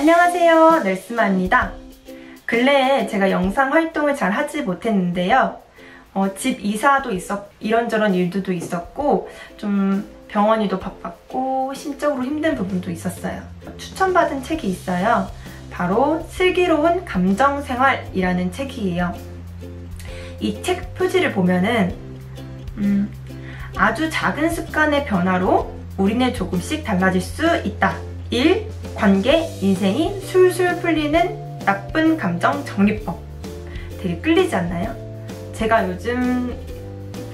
안녕하세요, 넬스마입니다. 근래에 제가 영상 활동을 잘 하지 못했는데요. 집 이사도 이런저런 일들도 있었고 좀 병원이도 바빴고 심적으로 힘든 부분도 있었어요. 추천받은 책이 있어요. 바로 슬기로운 감정생활이라는 책이에요. 이 책 표지를 보면은 아주 작은 습관의 변화로 우리는 조금씩 달라질 수 있다. 1. 관계, 인생이 술술 풀리는 나쁜 감정 정리법. 되게 끌리지 않나요? 제가 요즘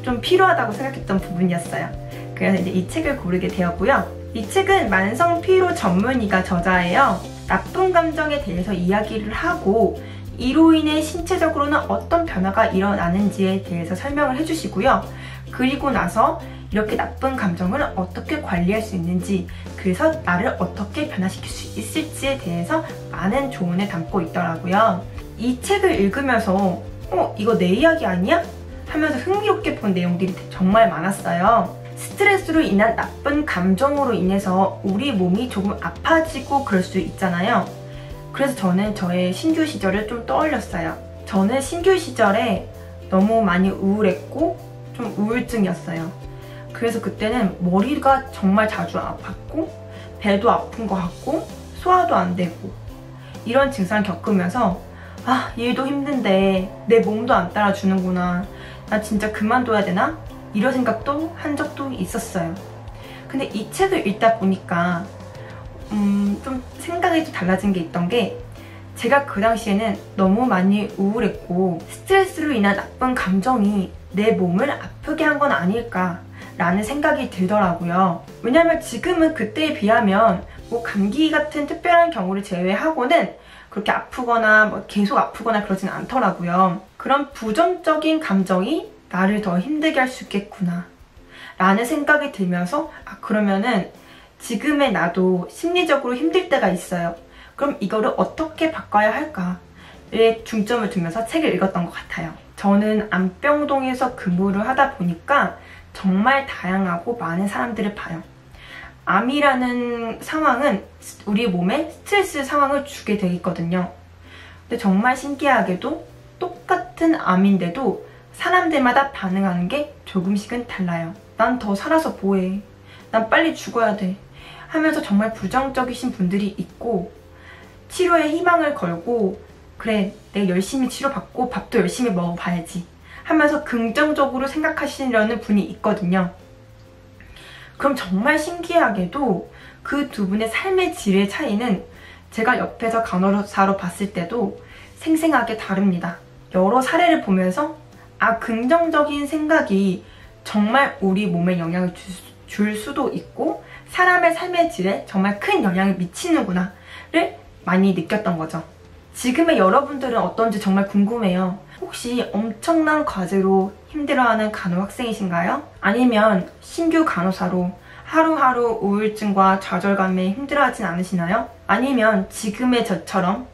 좀 필요하다고 생각했던 부분이었어요. 그래서 이제 이 책을 고르게 되었고요. 이 책은 만성 피로 전문의가 저자예요. 나쁜 감정에 대해서 이야기를 하고 이로 인해 신체적으로는 어떤 변화가 일어나는지에 대해서 설명을 해주시고요. 그리고 나서 이렇게 나쁜 감정을 어떻게 관리할 수 있는지, 그래서 나를 어떻게 변화시킬 수 있을지에 대해서 많은 조언을 담고 있더라고요. 이 책을 읽으면서 이거 내 이야기 아니야? 하면서 흥미롭게 본 내용들이 정말 많았어요. 스트레스로 인한 나쁜 감정으로 인해서 우리 몸이 조금 아파지고 그럴 수 있잖아요. 그래서 저는 저의 신규 시절을 좀 떠올렸어요. 저는 신규 시절에 너무 많이 우울했고 좀 우울증이었어요. 그래서 그때는 머리가 정말 자주 아팠고 배도 아픈 것 같고 소화도 안 되고 이런 증상을 겪으면서 일도 힘든데 내 몸도 안 따라주는구나, 나 진짜 그만둬야 되나? 이런 생각도 한 적도 있었어요. 근데 이 책을 읽다 보니까 좀 생각이 좀 달라진 게 있던 게, 제가 그 당시에는 너무 많이 우울했고 스트레스로 인한 나쁜 감정이 내 몸을 아프게 한 건 아닐까 라는 생각이 들더라고요. 왜냐면 지금은 그때에 비하면 뭐 감기 같은 특별한 경우를 제외하고는 그렇게 아프거나 계속 아프거나 그러진 않더라고요. 그런 부정적인 감정이 나를 더 힘들게 할 수 있겠구나 라는 생각이 들면서 그러면은 지금의 나도 심리적으로 힘들 때가 있어요. 그럼 이거를 어떻게 바꿔야 할까에 중점을 두면서 책을 읽었던 것 같아요. 저는 안병동에서 근무를 하다 보니까 정말 다양하고 많은 사람들을 봐요. 암이라는 상황은 우리 몸에 스트레스 상황을 주게 돼 있거든요. 근데 정말 신기하게도 똑같은 암인데도 사람들마다 반응하는 게 조금씩은 달라요. 난 더 살아서 뭐해, 난 빨리 죽어야 돼 하면서 정말 부정적이신 분들이 있고, 치료에 희망을 걸고 그래 내가 열심히 치료받고 밥도 열심히 먹어봐야지 하면서 긍정적으로 생각하시려는 분이 있거든요. 그럼 정말 신기하게도 그 두 분의 삶의 질의 차이는 제가 옆에서 간호사로 봤을 때도 생생하게 다릅니다. 여러 사례를 보면서 긍정적인 생각이 정말 우리 몸에 영향을 줄 수도 있고 사람의 삶의 질에 정말 큰 영향을 미치는구나를 많이 느꼈던 거죠. 지금의 여러분들은 어떤지 정말 궁금해요. 혹시 엄청난 과제로 힘들어하는 간호학생이신가요? 아니면 신규 간호사로 하루하루 우울증과 좌절감에 힘들어하진 않으시나요? 아니면 지금의 저처럼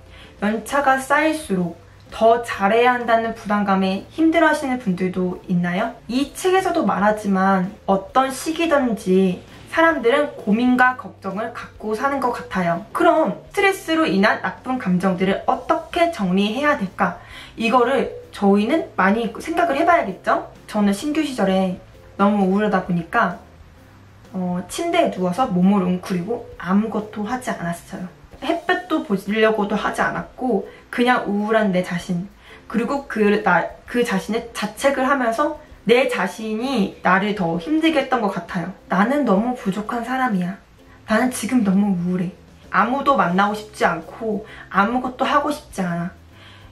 연차가 쌓일수록 더 잘해야 한다는 부담감에 힘들어하시는 분들도 있나요? 이 책에서도 말하지만 어떤 시기든지 사람들은 고민과 걱정을 갖고 사는 것 같아요. 그럼 스트레스로 인한 나쁜 감정들을 어떻게 정리해야 될까? 이거를 저희는 많이 생각을 해봐야겠죠? 저는 신규 시절에 너무 우울하다 보니까 침대에 누워서 몸을 웅크리고 아무것도 하지 않았어요. 햇볕도 보려고도 하지 않았고 그냥 우울한 내 자신, 그리고 그 자신의 자책을 하면서 내 자신이 나를 더 힘들게 했던 것 같아요. 나는 너무 부족한 사람이야. 나는 지금 너무 우울해. 아무도 만나고 싶지 않고 아무것도 하고 싶지 않아.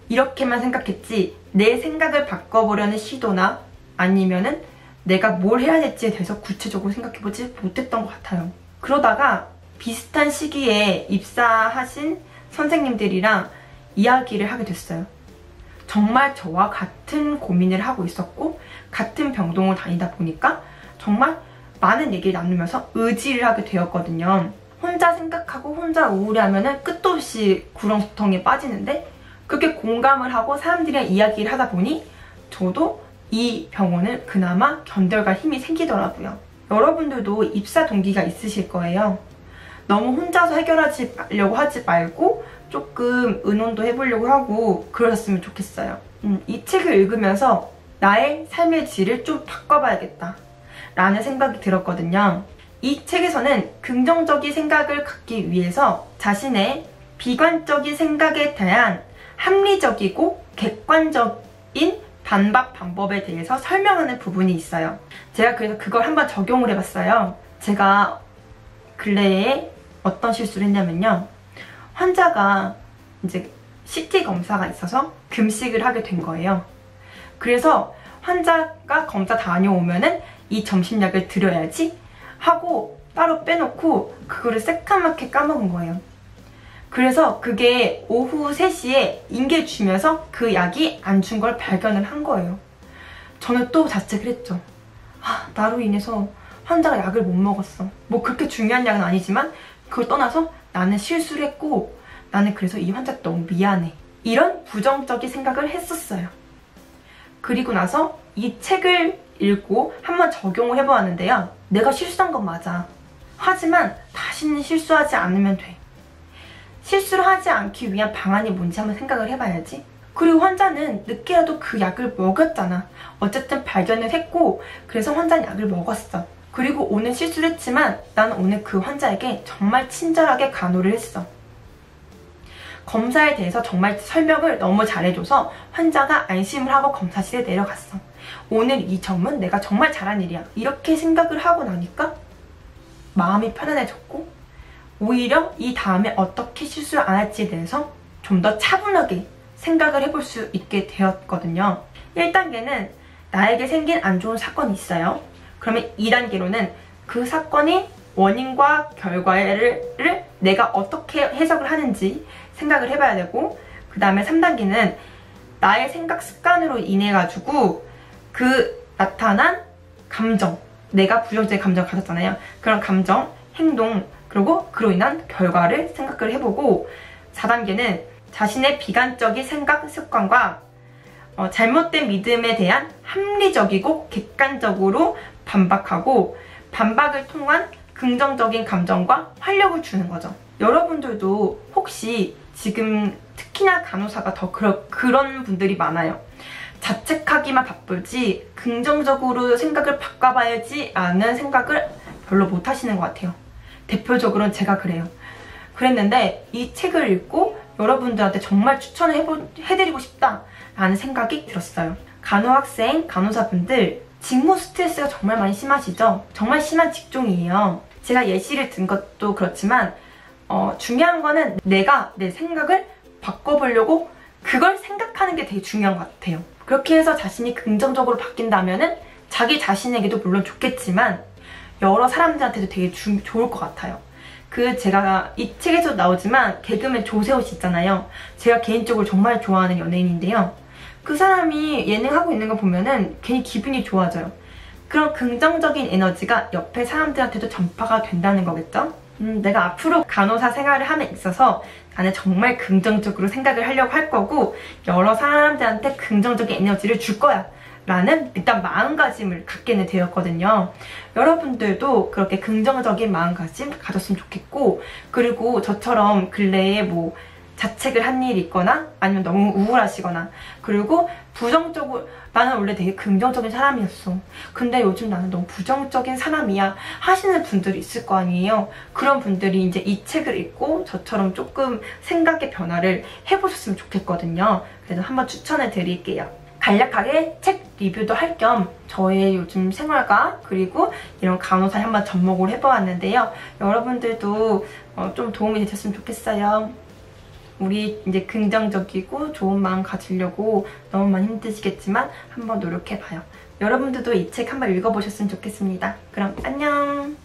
이렇게만 생각했지 내 생각을 바꿔보려는 시도나 아니면은 내가 뭘 해야 될지에 대해서 구체적으로 생각해보지 못했던 것 같아요. 그러다가 비슷한 시기에 입사하신 선생님들이랑 이야기를 하게 됐어요. 정말 저와 같은 고민을 하고 있었고 같은 병동을 다니다 보니까 정말 많은 얘기를 나누면서 의지를 하게 되었거든요. 혼자 생각하고 혼자 우울해하면 끝도 없이 구렁텅이에 빠지는데 그렇게 공감을 하고 사람들이랑 이야기를 하다 보니 저도 이 병원을 그나마 견뎌갈 힘이 생기더라고요. 여러분들도 입사 동기가 있으실 거예요. 너무 혼자서 해결하려고 하지 말고 조금 의논도 해보려고 하고 그러셨으면 좋겠어요. 이 책을 읽으면서 나의 삶의 질을 좀 바꿔봐야겠다 라는 생각이 들었거든요. 이 책에서는 긍정적인 생각을 갖기 위해서 자신의 비관적인 생각에 대한 합리적이고 객관적인 반박 방법에 대해서 설명하는 부분이 있어요. 제가 그래서 그걸 한번 적용을 해봤어요. 제가 근래에 어떤 실수를 했냐면요. 환자가 이제 CT 검사가 있어서 금식을 하게 된 거예요. 그래서 환자가 검사 다녀오면은 이 점심약을 드려야지 하고 따로 빼놓고 그거를 새까맣게 까먹은 거예요. 그래서 그게 오후 3시에 인계 주면서 그 약이 안 준 걸 발견을 한 거예요. 저는 또 자책을 했죠. 나로 인해서 환자가 약을 못 먹었어. 뭐 그렇게 중요한 약은 아니지만 그걸 떠나서 나는 실수를 했고 나는 그래서 이 환자 너무 미안해. 이런 부정적인 생각을 했었어요. 그리고 나서 이 책을 읽고 한번 적용을 해보았는데요. 내가 실수한 건 맞아. 하지만 다시는 실수하지 않으면 돼. 실수를 하지 않기 위한 방안이 뭔지 한번 생각을 해봐야지. 그리고 환자는 늦게라도 그 약을 먹였잖아. 어쨌든 발견을 했고 그래서 환자는 약을 먹었어. 그리고 오늘 실수를 했지만 나는 오늘 그 환자에게 정말 친절하게 간호를 했어. 검사에 대해서 정말 설명을 너무 잘해줘서 환자가 안심을 하고 검사실에 내려갔어. 오늘 이 점은 내가 정말 잘한 일이야. 이렇게 생각을 하고 나니까 마음이 편안해졌고 오히려 이 다음에 어떻게 실수를 안 할지에 대해서 좀 더 차분하게 생각을 해볼 수 있게 되었거든요. 1단계는 나에게 생긴 안 좋은 사건이 있어요. 그러면 2단계로는 그 사건의 원인과 결과를 내가 어떻게 해석을 하는지 생각을 해봐야 되고, 그 다음에 3단계는 나의 생각 습관으로 인해 가지고 그 나타난 감정, 내가 부정적인 감정을 가졌잖아요. 그런 감정, 행동, 그리고 그로 인한 결과를 생각을 해보고, 4단계는 자신의 비관적인 생각 습관과 잘못된 믿음에 대한 합리적이고 객관적으로 반박하고, 반박을 통한 긍정적인 감정과 활력을 주는 거죠. 여러분들도 혹시 지금 특히나 간호사가 더 그런 분들이 많아요. 자책하기만 바쁘지 긍정적으로 생각을 바꿔봐야지 라는 생각을 별로 못 하시는 것 같아요. 대표적으로는 제가 그래요. 그랬는데 이 책을 읽고 여러분들한테 정말 추천을 해드리고 싶다라는 생각이 들었어요. 간호학생, 간호사분들 직무 스트레스가 정말 많이 심하시죠? 정말 심한 직종이에요. 제가 예시를 든 것도 그렇지만 중요한 거는 내가 내 생각을 바꿔보려고 그걸 생각하는 게 되게 중요한 것 같아요. 그렇게 해서 자신이 긍정적으로 바뀐다면은 자기 자신에게도 물론 좋겠지만 여러 사람들한테도 되게 좋을 것 같아요. 제가 이 책에서 나오지만 개그맨 조세호 씨 있잖아요. 제가 개인적으로 정말 좋아하는 연예인인데요. 그 사람이 예능하고 있는 거 보면은 괜히 기분이 좋아져요. 그런 긍정적인 에너지가 옆에 사람들한테도 전파가 된다는 거겠죠? 내가 앞으로 간호사 생활을 함에 있어서 나는 정말 긍정적으로 생각을 하려고 할 거고 여러 사람들한테 긍정적인 에너지를 줄 거야 라는 일단 마음가짐을 갖게 되었거든요. 여러분들도 그렇게 긍정적인 마음가짐 가졌으면 좋겠고, 그리고 저처럼 근래에 뭐 자책을 한 일이 있거나 아니면 너무 우울하시거나, 그리고 부정적으로 나는 원래 되게 긍정적인 사람이었어. 근데 요즘 나는 너무 부정적인 사람이야 하시는 분들이 있을 거 아니에요. 그런 분들이 이제 이 책을 읽고 저처럼 조금 생각의 변화를 해보셨으면 좋겠거든요. 그래서 한번 추천해 드릴게요. 간략하게 책 리뷰도 할 겸 저의 요즘 생활과 그리고 이런 간호사에 한번 접목을 해보았는데요. 여러분들도 좀 도움이 되셨으면 좋겠어요. 우리 이제 긍정적이고 좋은 마음 가지려고 너무 많이 힘드시겠지만 한번 노력해봐요. 여러분들도 이 책 한번 읽어보셨으면 좋겠습니다. 그럼 안녕!